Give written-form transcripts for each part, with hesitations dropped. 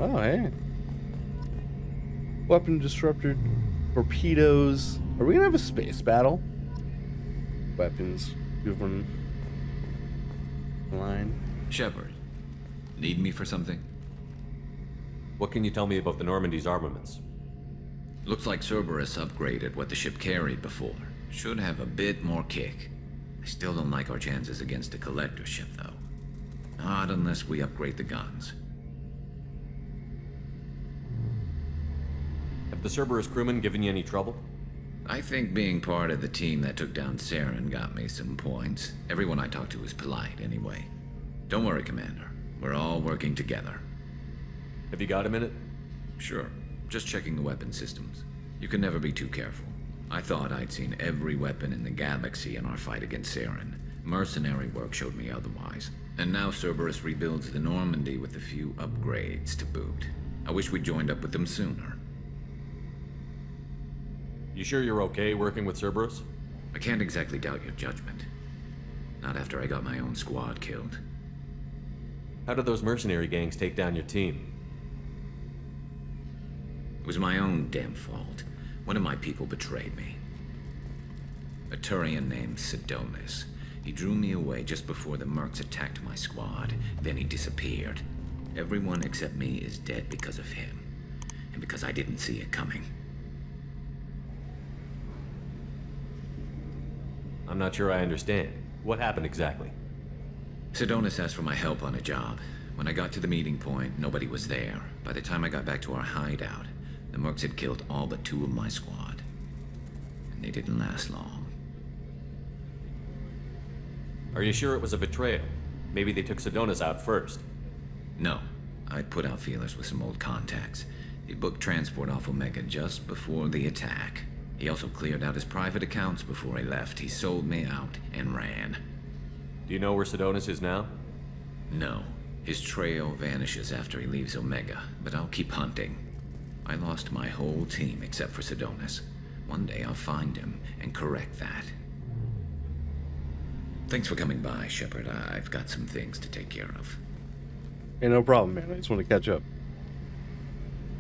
Oh, hey. Weapon disruptor, torpedoes. Are we gonna have a space battle? Weapons, moving line. Shepard, need me for something? What can you tell me about the Normandy's armaments? Looks like Cerberus upgraded what the ship carried before. Should have a bit more kick. I still don't like our chances against a collector ship, though. Not unless we upgrade the guns. Have the Cerberus crewmen given you any trouble? I think being part of the team that took down Saren got me some points. Everyone I talked to was polite, anyway. Don't worry, Commander. We're all working together. Have you got a minute? Sure. Just checking the weapon systems. You can never be too careful. I thought I'd seen every weapon in the galaxy in our fight against Saren. Mercenary work showed me otherwise. And now Cerberus rebuilds the Normandy with a few upgrades to boot. I wish we'd joined up with them sooner. You sure you're okay working with Cerberus? I can't exactly doubt your judgment. Not after I got my own squad killed. How did those mercenary gangs take down your team? It was my own damn fault. One of my people betrayed me. A Turian named Sidonis. He drew me away just before the mercs attacked my squad. Then he disappeared. Everyone except me is dead because of him. And because I didn't see it coming. I'm not sure I understand. What happened exactly? Sidonis asked for my help on a job. When I got to the meeting point, nobody was there. By the time I got back to our hideout, the mercs had killed all but 2 of my squad. And they didn't last long. Are you sure it was a betrayal? Maybe they took Sidonis out first. No. I'd put out feelers with some old contacts. He booked transport off Omega just before the attack. He also cleared out his private accounts before he left. He sold me out and ran. Do you know where Sidonis is now? No. His trail vanishes after he leaves Omega, but I'll keep hunting. I lost my whole team except for Sidonis. One day I'll find him and correct that. Thanks for coming by, Shepard. I've got some things to take care of. Hey, no problem, man. I just want to catch up.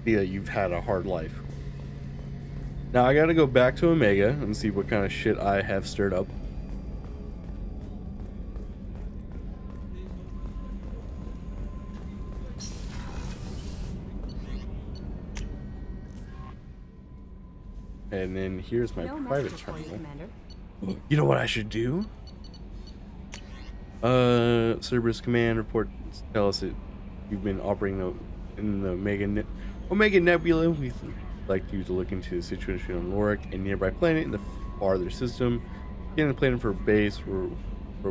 Yeah, you've had a hard life. Now I gotta go back to Omega and see what kind of shit I have stirred up. And then here's my private terminal. You know what I should do? Cerberus command report tell us that you've been operating in the Omega Nebula. We'd like you to look into the situation on Lorik, a nearby planet in the farther system. Getting a planet for a base where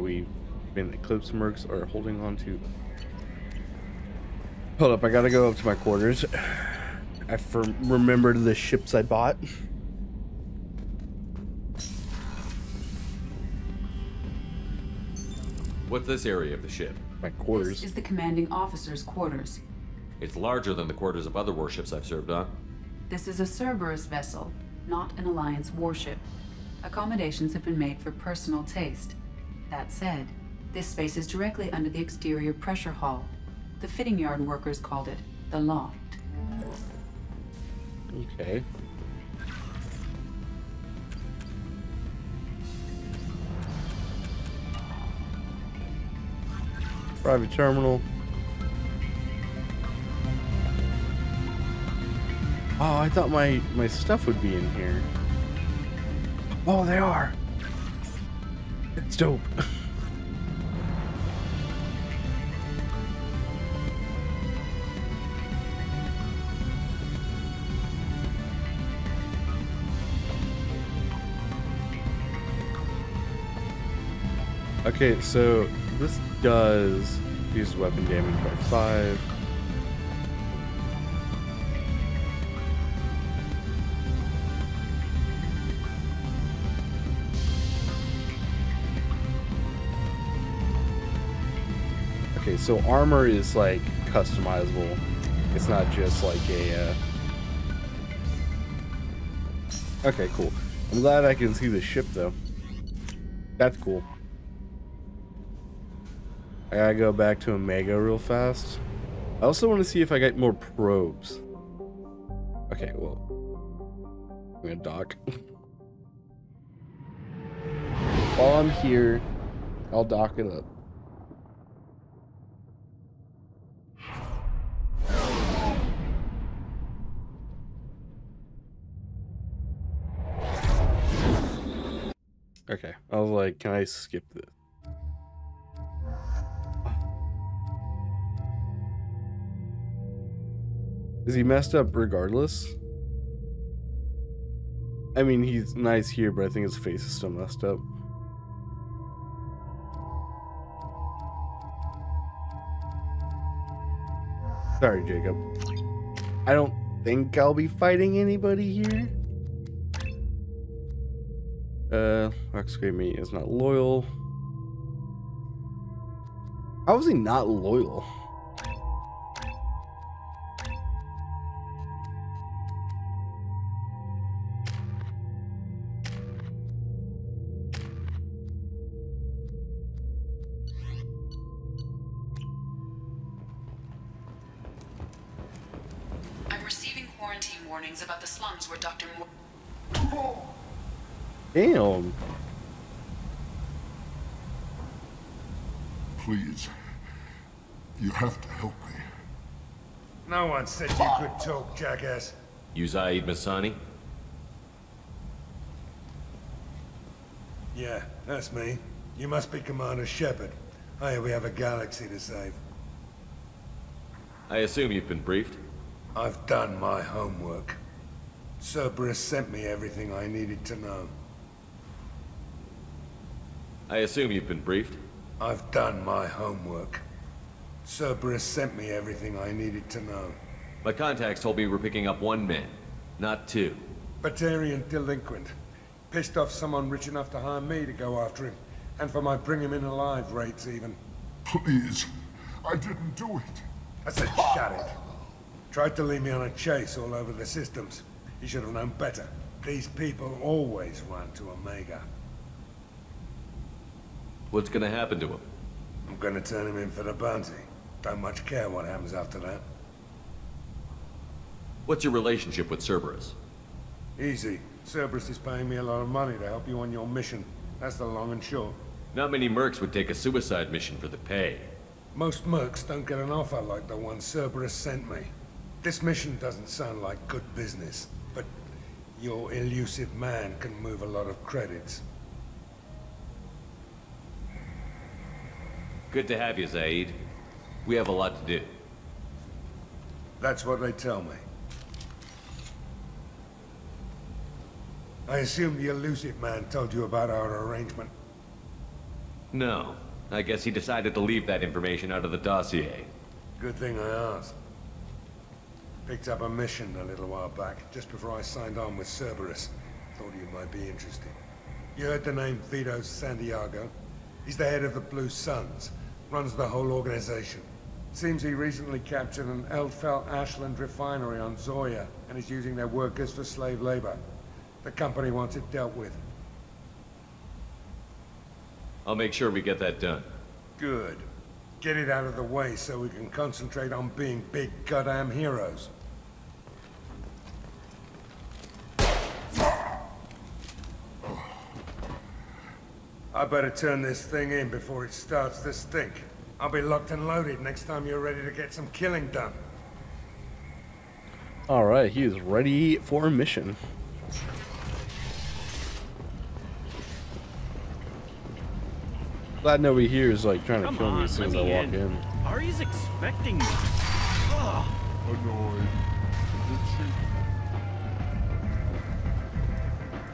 we've been Eclipse mercs are holding on to. Hold up, I gotta go up to my quarters. I remembered the ships I bought. What's this area of the ship? My quarters. This is the commanding officer's quarters. It's larger than the quarters of other warships I've served on. This is a Cerberus vessel, not an Alliance warship. Accommodations have been made for personal taste. That said, this space is directly under the exterior pressure hull. The fitting yard workers called it the loft. Okay. Private terminal. Oh, I thought my stuff would be in here. Oh, they are. It's dope. Okay, so this does use weapon damage by 5. Okay, so armor is like customizable. It's not just like a Okay, cool. I'm glad I can see the ship though. That's cool. I gotta go back to Omega real fast. I also want to see if I get more probes. Okay, well, I'm gonna dock. While I'm here, I'll dock it up. Okay, I was like, can I skip this? Is he messed up regardless? I mean, he's nice here, but I think his face is still messed up. Sorry, Jacob. I don't think I'll be fighting anybody here. Rocksquare Me is not loyal. How is he not loyal? I'm receiving quarantine warnings about the slums where Dr. Moore... Damn. Please, you have to help me. No one said you could talk, jackass. You Zaid Masani? Yeah, that's me. You must be Commander Shepard. Hey, we have a galaxy to save. I assume you've been briefed? I've done my homework. Cerberus sent me everything I needed to know. I assume you've been briefed? I've done my homework. Cerberus sent me everything I needed to know. My contacts told me we're picking up 1 man, not 2. Batarian delinquent. Pissed off someone rich enough to hire me to go after him. And for my bring him in alive rates even. Please, I didn't do it. I said shut it. Tried to lead me on a chase all over the systems. He should have known better. These people always run to Omega. What's gonna happen to him? I'm gonna turn him in for the bounty. Don't much care what happens after that. What's your relationship with Cerberus? Easy. Cerberus is paying me a lot of money to help you on your mission. That's the long and short. Not many mercs would take a suicide mission for the pay. Most mercs don't get an offer like the one Cerberus sent me. This mission doesn't sound like good business, but your elusive man can move a lot of credits. Good to have you, Zaid. We have a lot to do. That's what they tell me. I assume the elusive man told you about our arrangement. No. I guess he decided to leave that information out of the dossier. Good thing I asked. Picked up a mission a little while back, just before I signed on with Cerberus. Thought you might be interested. You heard the name Vito Santiago? He's the head of the Blue Suns. Runs the whole organization. Seems he recently captured an Eldfell Ashland refinery on Zoya and is using their workers for slave labor. The company wants it dealt with. I'll make sure we get that done. Good. Get it out of the way so we can concentrate on being big goddamn heroes. I better turn this thing in before it starts to stink. I'll be locked and loaded next time you're ready to get some killing done. Alright, he is ready for a mission. Glad nobody here is like trying to kill me as soon as I walk in. Ari's expecting me. Annoyed.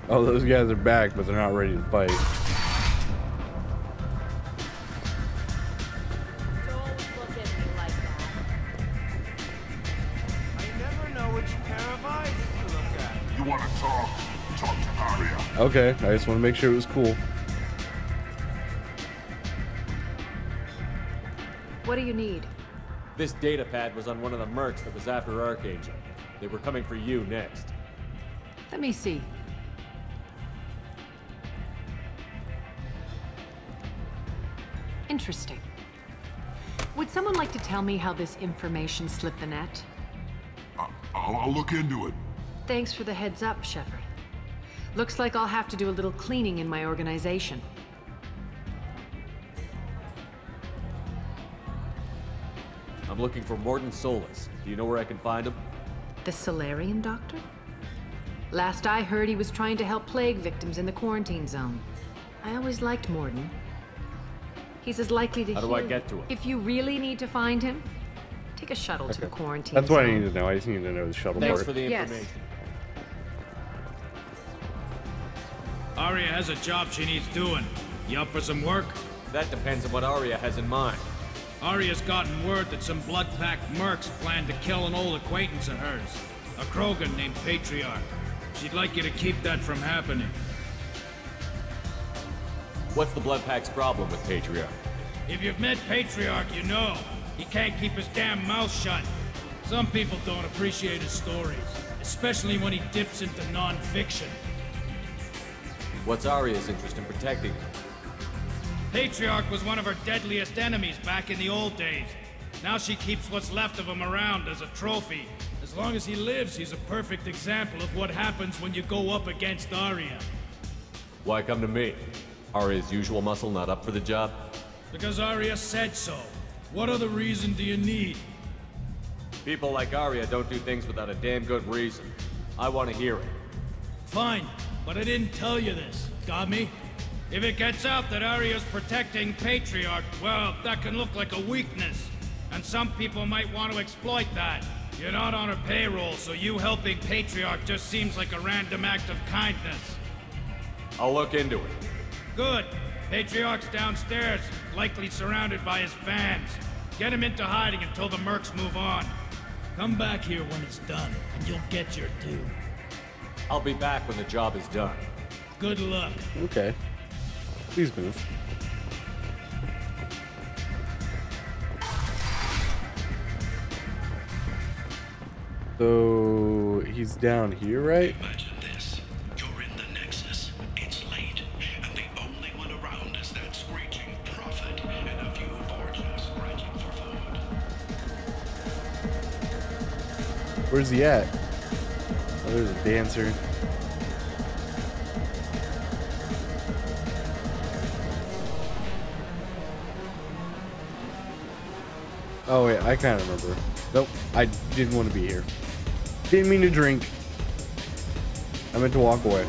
Oh, those guys are back, but they're not ready to fight. Don't look at me like that. I never know which pair of eyes to look at. You want to talk? Talk to Aria. Okay, I just want to make sure it was cool. What do you need? This data pad was on one of the mercs that was after Archangel. They were coming for you next. Let me see. Interesting. Would someone like to tell me how this information slipped the net? I'll look into it. Thanks for the heads up, Shepard. Looks like I'll have to do a little cleaning in my organization. I'm looking for Mordin Solus. Do you know where I can find him? The Solarian doctor? Last I heard, he was trying to help plague victims in the quarantine zone. I always liked Mordin. He's as likely to How do I get to him? If you really need to find him, take a shuttle to the quarantine That's what zone. I need to know. I just need to know the shuttle Thanks part. for the Yes. information. Aria has a job she needs doing. You up for some work? That depends on what Aria has in mind. Aria's gotten word that some blood-packed mercs plan to kill an old acquaintance of hers. A Krogan named Patriarch. She'd like you to keep that from happening. What's the Blood Pack's problem with Patriarch? If you've met Patriarch, you know. He can't keep his damn mouth shut. Some people don't appreciate his stories, especially when he dips into non-fiction. What's Aria's interest in protecting him? Patriarch was one of her deadliest enemies back in the old days. Now she keeps what's left of him around as a trophy. As long as he lives, he's a perfect example of what happens when you go up against Aria. Why come to me? Aria's usual muscle not up for the job? Because Aria said so. What other reason do you need? People like Aria don't do things without a damn good reason. I want to hear it. Fine, but I didn't tell you this. Got me? If it gets out that Aria's protecting Patriarch, well, that can look like a weakness. And some people might want to exploit that. You're not on her payroll, so you helping Patriarch just seems like a random act of kindness. I'll look into it. Good. Patriarch's downstairs, likely surrounded by his fans. Get him into hiding until the mercs move on. Come back here when it's done, and you'll get your due. I'll be back when the job is done. Good luck. Okay. Please move. So he's down here, right? Imagine this. You're in the Nexus. It's late, and the only one around is that screeching prophet and a few Borgias scratching for food. Where's he at? Oh, there's a dancer. Oh wait, I kind of remember. Nope, I didn't want to be here. Didn't mean to drink. I meant to walk away.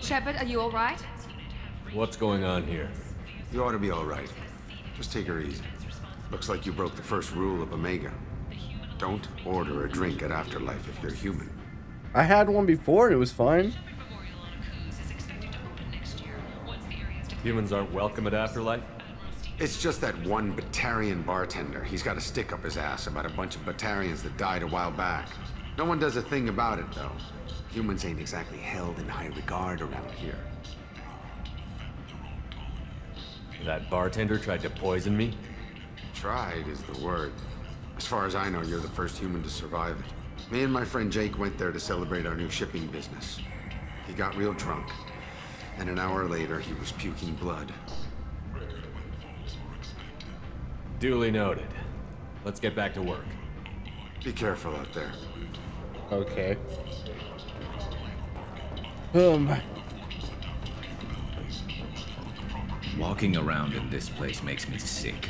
Shepard, are you all right? What's going on here? You ought to be all right. Just take her easy. Looks like you broke the first rule of Omega. Don't order a drink at Afterlife if you're human. I had one before and it was fine. Humans aren't welcome at Afterlife? It's just that one Batarian bartender. He's got a stick up his ass about a bunch of Batarians that died a while back. No one does a thing about it, though. Humans ain't exactly held in high regard around here. That bartender tried to poison me? Tried is the word. As far as I know, you're the first human to survive it. Me and my friend Jake went there to celebrate our new shipping business. He got real drunk, and an hour later he was puking blood. Duly noted. Let's get back to work. Be careful out there. Okay. Walking around in this place makes me sick.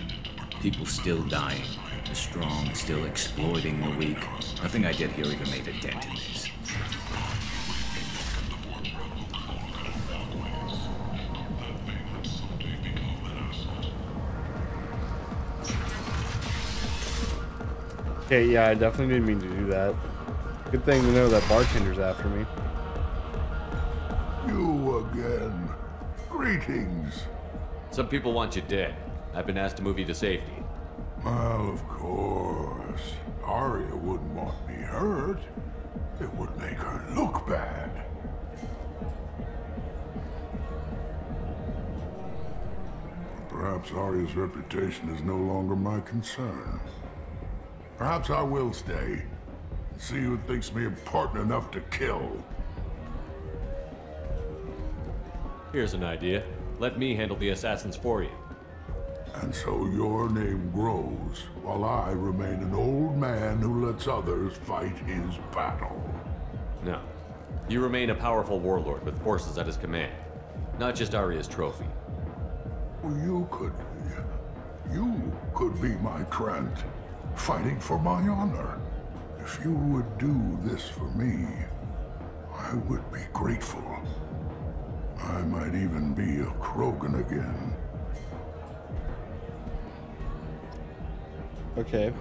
People still dying. The strong still exploiting the weak. Nothing I did here even made a dent in this. Okay, yeah, I definitely didn't mean to do that. Good thing to know that bartender's after me. You again. Greetings. Some people want you dead. I've been asked to move you to safety. Well, of course. Aria wouldn't want me hurt. It would make her look bad. Perhaps Arya's reputation is no longer my concern. Perhaps I will stay. See who thinks me important enough to kill. Here's an idea. Let me handle the assassins for you. And so your name grows, while I remain an old man who lets others fight his battle. No. You remain a powerful warlord with forces at his command. Not just Arya's trophy. Well, you could be my Trent, fighting for my honor. If you would do this for me, I would be grateful. I might even be a Krogan again. Okay.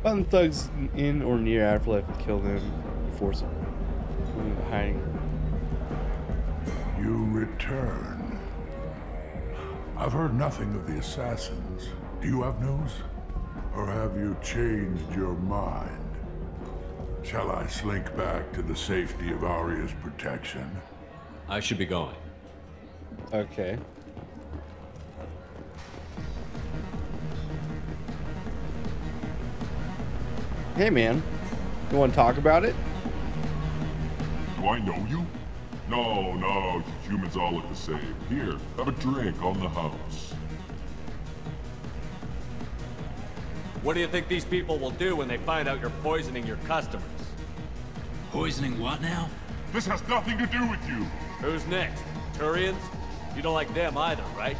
Found the thugs in or near Afterlife and killed them before hiding. You return. I've heard nothing of the assassins. Do you have news? Or have you changed your mind? Shall I slink back to the safety of Arya's protection? I should be going. Okay. Hey man, you want to talk about it? Do I know you? No, humans all look the same. Here, have a drink on the house. What do you think these people will do when they find out you're poisoning your customers? Poisoning what now? This has nothing to do with you. Who's next? Turians? You don't like them either, right?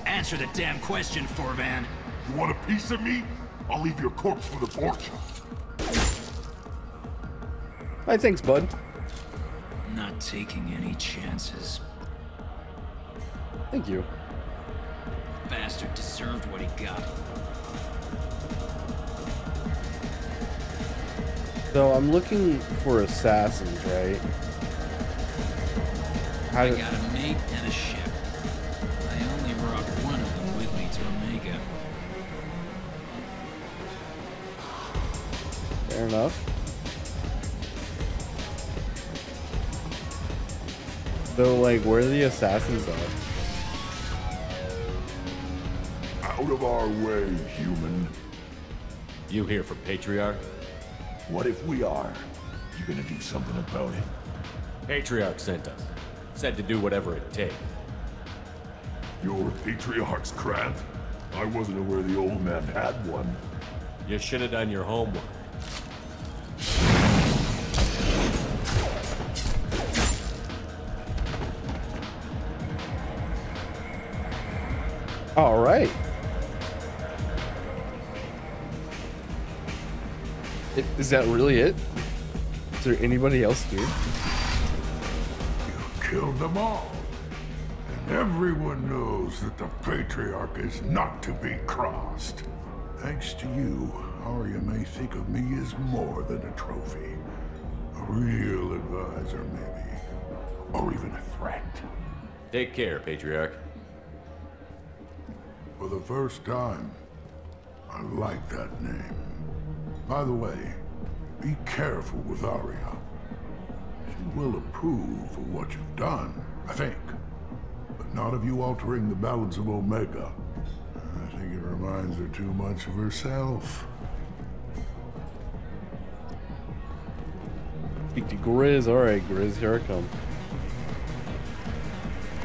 Answer the damn question, Forvan. You want a piece of me? I'll leave your corpse for the fortune. Hi, thanks, bud. Not taking any chances. Thank you. Bastard deserved what he got. So I'm looking for assassins, right? I got a mate and a ship. I only brought one of them with me to Omega. Fair enough. So, like, where are the assassins at? Out of our way, human. You here for Patriarch? What if we are? You gonna do something about it? Patriarch sent us. Said to do whatever it takes. You're Patriarch's Krant? I wasn't aware the old man had one. You should have done your homework. All right. Is that really it? Is there anybody else here? You killed them all. And everyone knows that the Patriarch is not to be crossed. Thanks to you, Arya may think of me as more than a trophy. A real advisor, maybe. Or even a threat. Take care, Patriarch. For the first time, I like that name. By the way, be careful with Arya. She will approve of what you've done, I think. But not of you altering the balance of Omega. I think it reminds her too much of herself. Speak to Grizz. Alright, Grizz, here I come.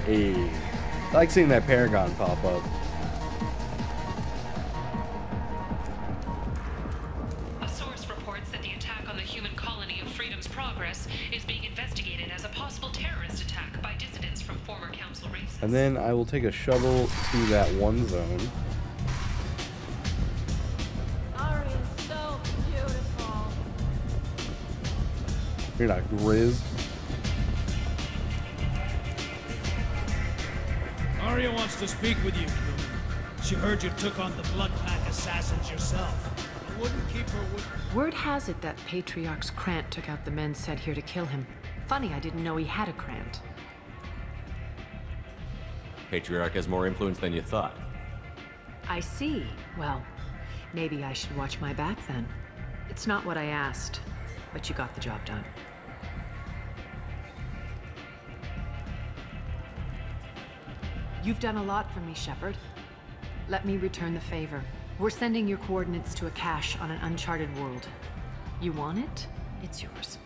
Hey. I like seeing that Paragon pop up. A source reports that the attack on the human colony of Freedom's Progress is being investigated as a possible terrorist attack by dissidents from former council races. And then I will take a shovel to that one zone. Arya is so beautiful. You're not Grizz. Arya wants to speak with you, human. She heard you took on the Blood Pack assassins yourself. I wouldn't keep her with... Word has it that Patriarch's Krant took out the men sent here to kill him. Funny, I didn't know he had a Krant. Patriarch has more influence than you thought. I see. Well, maybe I should watch my back then. It's not what I asked, but you got the job done. You've done a lot for me, Shepard. Let me return the favor. We're sending your coordinates to a cache on an uncharted world. You want it? It's yours.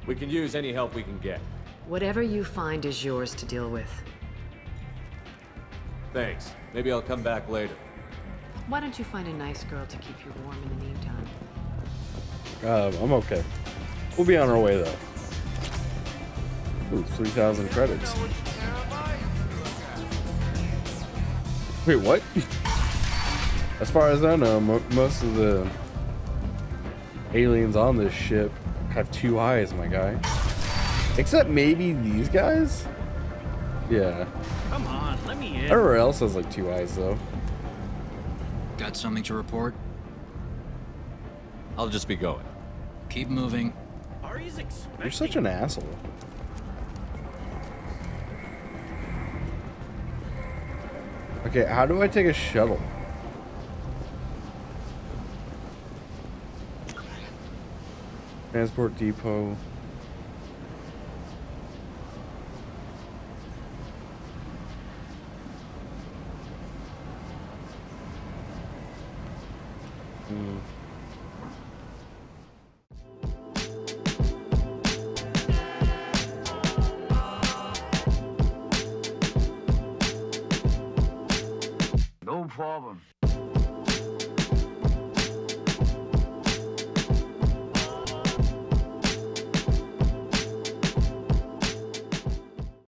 We can use any help we can get. Whatever you find is yours to deal with. Thanks. Maybe I'll come back later. Why don't you find a nice girl to keep you warm in the meantime? I'm okay. We'll be on our way, though. Ooh, 3,000 credits. Wait, what? As far as I know, most of the aliens on this ship have 2 eyes, my guy. Except maybe these guys? Yeah. Come on, let me in. Everywhere else has like 2 eyes, though. Got something to report? I'll just be going. Keep moving. You're such an asshole. Okay, how do I take a shuttle? Transport depot. No problem.